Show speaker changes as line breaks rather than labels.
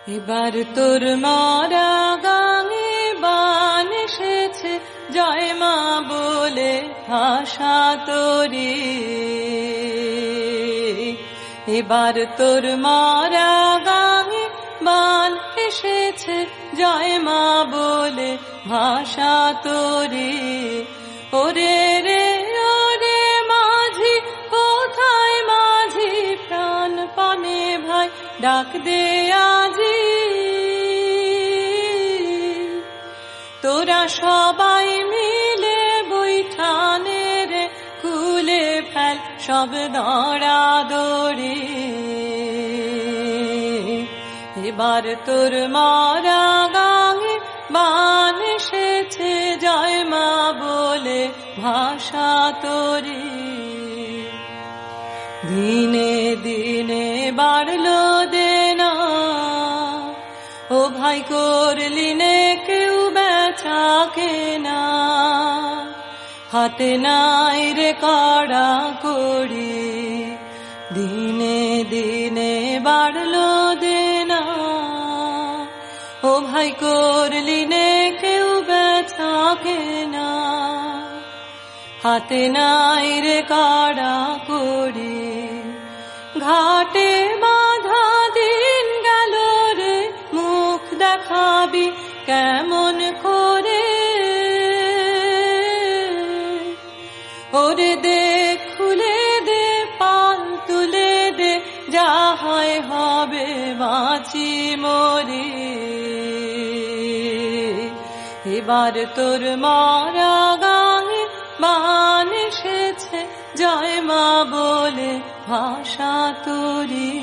এবার তোর মারা গাঙে বান এসেছে, জয় মা বলে ভাষা তোরে। এবার তোর মারা গাঙে বান এসেছে, জয় মা বলে ভাষা তোরে। ওরে রে ওরে মাঝি, কোথায় মাঝি, প্রাণ পানে ভাই ডাক দে আজি। তোরা সবাই মিলে বৈঠানে রে কুলে ফেল সব দড়া দড়ি। এবার তোর মারা গাঙে বান এসেছে, জয় মা বলে ভাষা তোরে। দিনে দিনে বাড়লো দেনা, ও ভাই করলি নে কেউ বেচা কেনা। হাতে নাই রে কাড়া কড়ি, দিনে দিনে বাড়লো দেনা। ও ভাই করলি নে কেউ বেচা কেনা। হাতে নাই রে কাড়া কড়ি, ঘাটে বাঁধা দিন গেল রে, মুখ দেখাবি কেমন করে। ওরে দে খুলে দে, পাল তুলে দে, যা হয় হবে বাঁচি মরি। এবার তোর মারা গাঙে বান এসেছে, জয় মা বলে ভাষা তোরে।